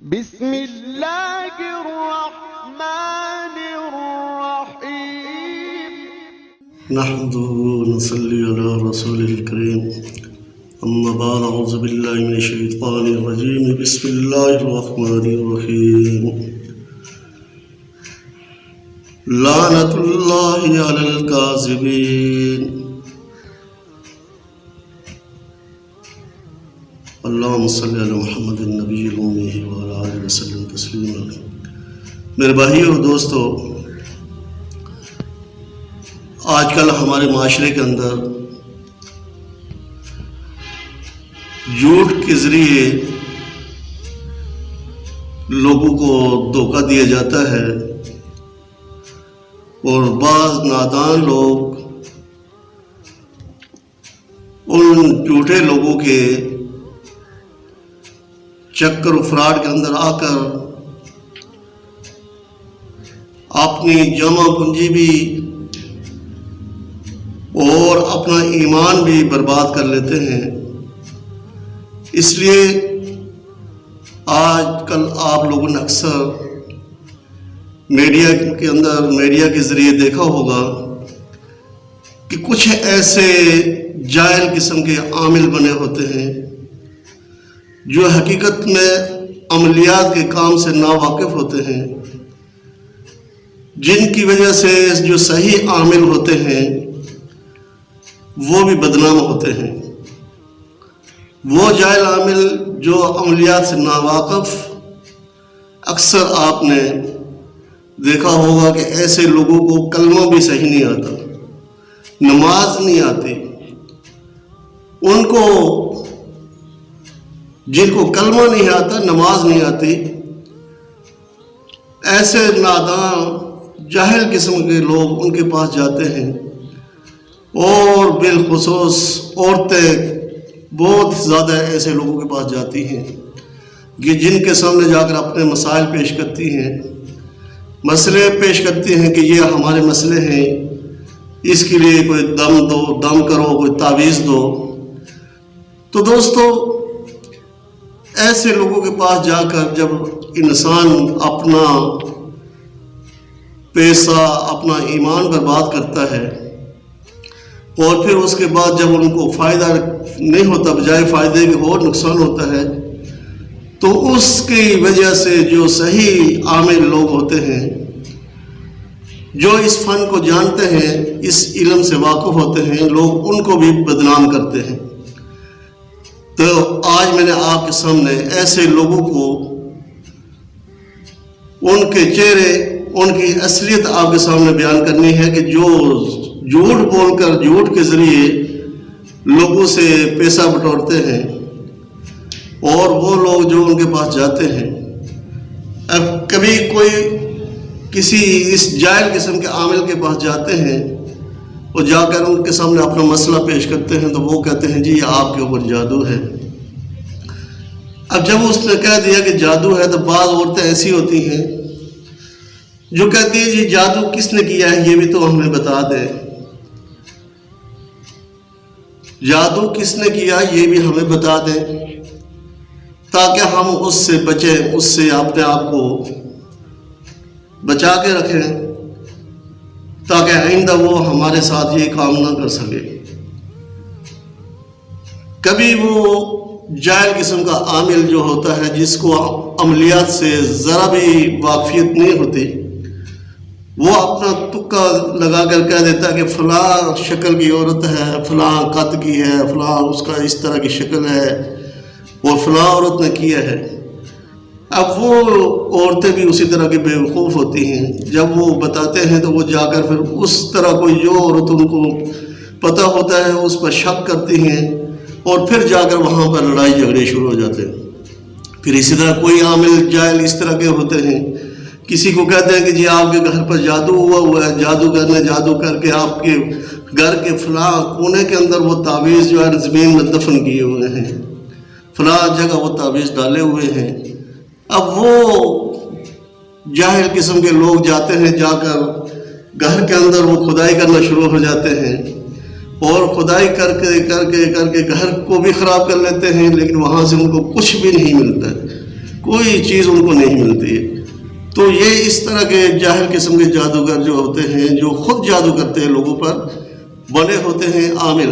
بسم اللہ الرحمن الرحیم نحمده ونصلي على رسول الكريم اما بعد اعوذ بالله من الشيطان الرجيم بسم الله الرحمن الرحيم لعنة الله على الكاذبين اللهم صل علی محمد النبی الأمی وعلی آلہ وسلم تسلیما۔ میرے بھائیو اور دوستو، آج کل ہمارے معاشرے کے اندر جھوٹ کے ذریعے لوگوں کو دھوکہ دیا جاتا ہے اور بعض نادان لوگ ان جھوٹے لوگوں کے چکر و فراڈ کے اندر آ کر اپنی جمع پونجی بھی اور اپنا ایمان بھی برباد کر لیتے ہیں۔ اس لیے آج کل آپ لوگوں نے اکثر میڈیا کے اندر میڈیا کے ذریعے دیکھا ہوگا کہ کچھ ایسے جاہل قسم کے عامل بنے ہوتے ہیں جو حقیقت میں عملیات کے کام سے ناواقف ہوتے ہیں، جن کی وجہ سے جو صحیح عامل ہوتے ہیں وہ بھی بدنام ہوتے ہیں۔ وہ جاہل عامل جو عملیات سے ناواقف، اکثر آپ نے دیکھا ہوگا کہ ایسے لوگوں کو کلمہ بھی صحیح نہیں آتا، نماز نہیں آتی، ان کو جن کو کلمہ نہیں آتا، نماز نہیں آتی، ایسے نادان جاہل قسم کے لوگ ان کے پاس جاتے ہیں، اور بالخصوص عورتیں بہت زیادہ ایسے لوگوں کے پاس جاتی ہیں کہ جن کے سامنے جا کر اپنے مسائل پیش کرتی ہیں، مسئلے پیش کرتی ہیں کہ یہ ہمارے مسئلے ہیں، اس کے لیے کوئی دم دو، دم کرو، کوئی تعویذ دو۔ تو دوستو، ایسے لوگوں کے پاس جا کر جب انسان اپنا پیسہ، اپنا ایمان برباد کرتا ہے اور پھر اس کے بعد جب ان کو فائدہ نہیں ہوتا، بجائے فائدے کے اور نقصان ہوتا ہے، تو اس کی وجہ سے جو صحیح عامل لوگ ہوتے ہیں، جو اس فن کو جانتے ہیں، اس علم سے واقف ہوتے ہیں، لوگ ان کو بھی بدنام کرتے ہیں۔ تو آج میں نے آپ کے سامنے ایسے لوگوں کو، ان کے چہرے، ان کی اصلیت آپ کے سامنے بیان کرنی ہے کہ جو جھوٹ بول کر، جھوٹ کے ذریعے لوگوں سے پیسہ بٹورتے ہیں، اور وہ لوگ جو ان کے پاس جاتے ہیں، اب کبھی کوئی کسی اس جاہل قسم کے عامل کے پاس جاتے ہیں اور جا کر ان کے سامنے اپنا مسئلہ پیش کرتے ہیں، تو وہ کہتے ہیں جی آپ کے اوپر جادو ہے۔ اب جب اس نے کہہ دیا کہ جادو ہے، تو بعض عورتیں ایسی ہوتی ہیں جو کہتی ہیں جی جادو کس نے کیا ہے یہ بھی تو ہمیں بتا دیں، جادو کس نے کیا یہ بھی ہمیں بتا دیں، تاکہ ہم اس سے بچیں، اس سے اپنے آپ کو بچا کے رکھیں، تاکہ آئندہ وہ ہمارے ساتھ یہ کام نہ کر سکے۔ کبھی وہ جاہل قسم کا عامل جو ہوتا ہے، جس کو عملیات سے ذرا بھی واقفیت نہیں ہوتی، وہ اپنا تکا لگا کر کہہ دیتا ہے کہ فلاں شکل کی عورت ہے، فلاں قد کی ہے، فلاں اس کا اس طرح کی شکل ہے، اور فلاں عورت نے کیا ہے۔ اب وہ عورتیں بھی اسی طرح کی بیوقوف ہوتی ہیں، جب وہ بتاتے ہیں تو وہ جا کر پھر اس طرح کوئی جو عورت ان کو پتہ ہوتا ہے اس پر شک کرتی ہیں، اور پھر جا کر وہاں پر لڑائی جھگڑے شروع ہو جاتے ہیں۔ پھر اسی طرح کوئی عامل جاہل اس طرح کے ہوتے ہیں، کسی کو کہتے ہیں کہ جی آپ کے گھر پر جادو ہوا ہے، جادو کر کے آپ کے گھر کے فلاں کونے کے اندر وہ تعویذ جو ہے زمین میں دفن کیے ہوئے ہیں، فلاں جگہ وہ تعویذ ڈالے ہوئے ہیں۔ اب وہ جاہل قسم کے لوگ جاتے ہیں، جا کر گھر کے اندر وہ کھدائی کرنا شروع ہو جاتے ہیں، اور کھدائی کر کے گھر کو بھی خراب کر لیتے ہیں، لیکن وہاں سے ان کو کچھ بھی نہیں ملتا ہے، کوئی چیز ان کو نہیں ملتی ہے۔ تو یہ اس طرح کے جاہل قسم کے جادوگر جو ہوتے ہیں، جو خود جادو کرتے ہیں لوگوں پر، بنے ہوتے ہیں عامل،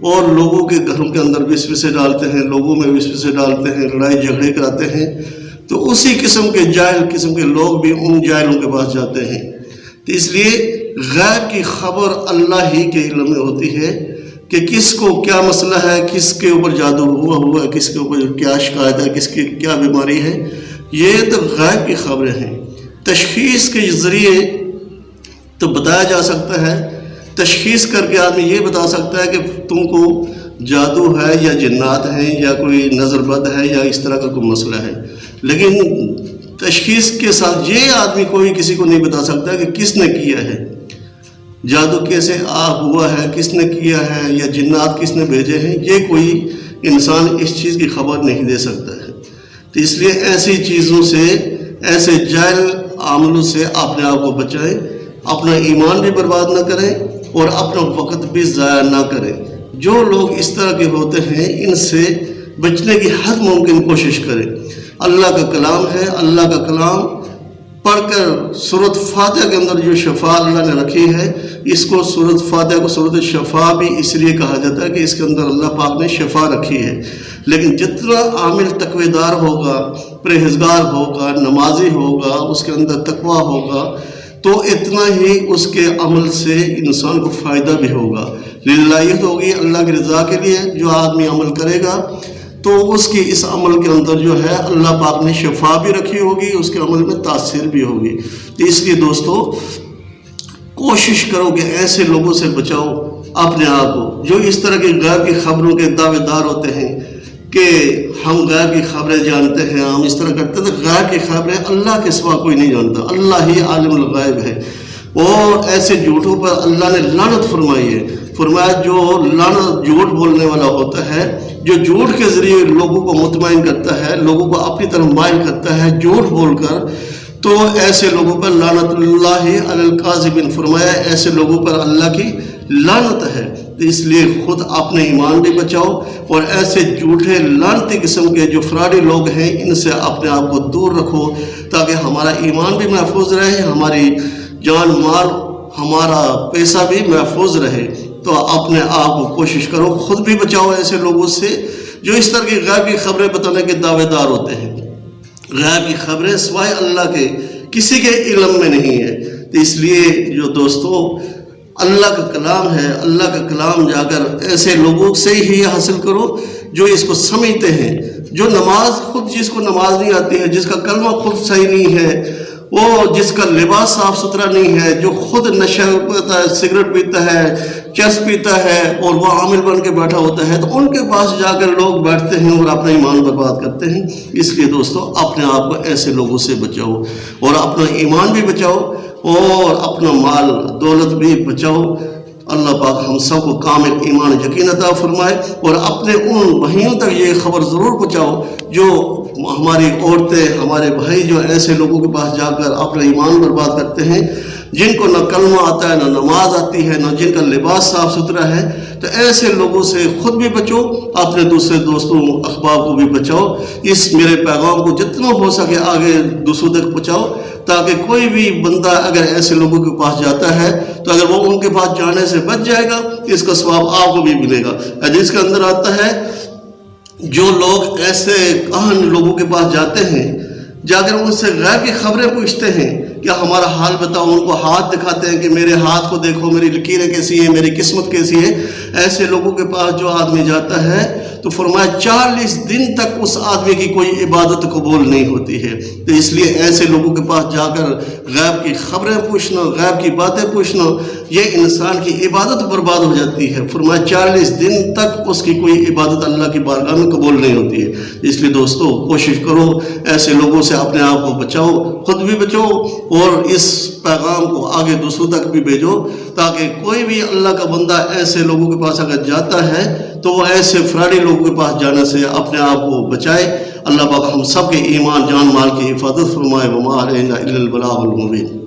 اور لوگوں کے گھروں کے اندر وسوسے ڈالتے ہیں، لوگوں میں وسوسے ڈالتے ہیں، لڑائی جھگڑے کراتے ہیں۔ تو اسی قسم کے جاہل قسم کے لوگ بھی ان جاہلوں کے پاس جاتے ہیں۔ تو اس لیے غیب کی خبر اللہ ہی کے علم میں ہوتی ہے کہ کس کو کیا مسئلہ ہے، کس کے اوپر جادو ہوا ہے، کس کے اوپر کیا شکایت ہے، کس کی کیا بیماری ہے۔ یہ تو غیب کی خبریں ہیں۔ تشخیص کے ذریعے تو بتایا جا سکتا ہے، تشخیص کر کے آدمی یہ بتا سکتا ہے کہ تم کو جادو ہے یا جنات ہیں یا کوئی نظر بد ہے یا اس طرح کا کوئی مسئلہ ہے، لیکن تشخیص کے ساتھ یہ آدمی کوئی کسی کو نہیں بتا سکتا کہ کس نے کیا ہے، جادو کیسے ہوا ہے، کس نے کیا ہے، یا جنات کس نے بھیجے ہیں، یہ کوئی انسان اس چیز کی خبر نہیں دے سکتا ہے۔ تو اس لیے ایسی چیزوں سے، ایسے جاہل عاملوں سے اپنے آپ کو بچائیں، اپنا ایمان بھی برباد نہ کریں اور اپنا وقت بھی ضائع نہ کریں۔ جو لوگ اس طرح کے ہوتے ہیں ان سے بچنے کی ہر ممکن کوشش کریں۔ اللہ کا کلام ہے، اللہ کا کلام پڑھ کر سورۃ فاتحہ کے اندر جو شفا اللہ نے رکھی ہے، اس کو سورۃ فاتحہ کو سورۃ شفا بھی اس لیے کہا جاتا ہے کہ اس کے اندر اللہ پاک نے شفا رکھی ہے۔ لیکن جتنا عامل تقوی دار ہوگا، پرہیزگار ہوگا، نمازی ہوگا، اس کے اندر تقوی ہوگا، تو اتنا ہی اس کے عمل سے انسان کو فائدہ بھی ہوگا۔ للہیت ہوگی، اللہ کی رضا کے لیے جو آدمی عمل کرے گا تو اس کی اس عمل کے اندر جو ہے اللہ پاک نے شفا بھی رکھی ہوگی، اس کے عمل میں تاثیر بھی ہوگی۔ تو اس لیے دوستو کوشش کرو کہ ایسے لوگوں سے بچاؤ اپنے آپ کو جو اس طرح کی غیب کی خبروں کے دعوے دار ہوتے ہیں کہ ہم غیب کی خبریں جانتے ہیں، ہم اس طرح کرتے ہیں۔ تو غیب کی خبریں اللہ کے سوا کوئی نہیں جانتا، اللہ ہی عالم الغیب ہے۔ اور ایسے جھوٹوں پر اللہ نے لعنت فرمائی ہے، فرمایا جو لعنت جھوٹ بولنے والا ہوتا ہے، جو جھوٹ کے ذریعے لوگوں کو مطمئن کرتا ہے، لوگوں کو اپنی طرف مائل کرتا ہے جھوٹ بول کر، تو ایسے لوگوں پر لعنت اللہ علی الکاذبین، فرمایا ایسے لوگوں پر اللہ کی لعنت ہے۔ تو اس لیے خود اپنے ایمان بھی بچاؤ اور ایسے جھوٹے لعنتی قسم کے جو فراڈی لوگ ہیں ان سے اپنے آپ کو دور رکھو تاکہ ہمارا ایمان بھی محفوظ رہے، ہماری جان مال، ہمارا پیسہ بھی محفوظ رہے۔ تو اپنے آپ کو کوشش کرو، خود بھی بچاؤ ایسے لوگوں سے جو اس طرح کی غیب کی خبریں بتانے کے دعوے دار ہوتے ہیں۔ غیب کی خبریں سوائے اللہ کے کسی کے علم میں نہیں ہے۔ تو اس لیے جو دوستو اللہ کا کلام ہے، اللہ کا کلام جا کر ایسے لوگوں سے ہی حاصل کرو جو اس کو سمجھتے ہیں، جو نماز خود، جس کو نماز نہیں آتی ہے، جس کا کلمہ خود صحیح نہیں ہے، وہ جس کا لباس صاف ستھرا نہیں ہے، جو خود نشہ پیتا ہے، سگریٹ پیتا ہے، چرس پیتا ہے اور وہ عامل بن کے بیٹھا ہوتا ہے، تو ان کے پاس جا کر لوگ بیٹھتے ہیں اور اپنا ایمان برباد کرتے ہیں۔ اس لیے دوستو اپنے آپ کو ایسے لوگوں سے بچاؤ اور اپنا ایمان بھی بچاؤ اور اپنا مال دولت بھی بچاؤ۔ اللہ پاک ہم سب کو کامل ایمان یقین عطا فرمائے اور اپنے ان بھائیوں تک یہ خبر ضرور پہنچاؤ جو ہماری عورتیں، ہمارے بھائی جو ایسے لوگوں کے پاس جا کر اپنا ایمان برباد کرتے ہیں، جن کو نہ کلمہ آتا ہے، نہ نماز آتی ہے، نہ جن کا لباس صاف ستھرا ہے۔ تو ایسے لوگوں سے خود بھی بچو، اپنے دوسرے دوستوں احباب کو بھی بچاؤ۔ اس میرے پیغام کو جتنا ہو سکے آگے دوسروں تک پہنچاؤ تاکہ کوئی بھی بندہ اگر ایسے لوگوں کے پاس جاتا ہے تو اگر وہ ان کے پاس جانے سے بچ جائے گا اس کا ثواب آپ کو بھی ملے گا۔ حدیث کے اندر آتا ہے جو لوگ ایسے اہم لوگوں کے پاس جاتے ہیں، جا کر ان سے غیب کی خبریں پوچھتے ہیں کہ ہمارا حال بتاؤ، ان کو ہاتھ دکھاتے ہیں کہ میرے ہاتھ کو دیکھو، میری لکیریں کیسی ہیں، میری قسمت کیسی ہے، ایسے لوگوں کے پاس جو آدمی جاتا ہے تو فرمایا 40 دن تک اس آدمی کی کوئی عبادت قبول نہیں ہوتی ہے۔ تو اس لیے ایسے لوگوں کے پاس جا کر غیب کی خبریں پوچھنا، غیب کی باتیں پوچھنا، یہ انسان کی عبادت برباد ہو جاتی ہے۔ فرمایا 40 دن تک اس کی کوئی عبادت اللہ کی بارگاہ میں قبول نہیں ہوتی ہے۔ اس لیے دوستو کوشش کرو ایسے لوگوں سے اپنے آپ کو بچاؤ، خود بھی بچو اور اس پیغام کو آگے دوسروں تک بھی بھیجو تاکہ کوئی بھی اللہ کا بندہ ایسے لوگوں کے پاس اگر جاتا ہے تو وہ ایسے فراڈی لوگوں کے پاس جانے سے اپنے آپ کو بچائے۔ اللہ پاک ہم سب کے ایمان جان مال کی حفاظت فرمائے۔ وما علینا الا البلاغ المبین۔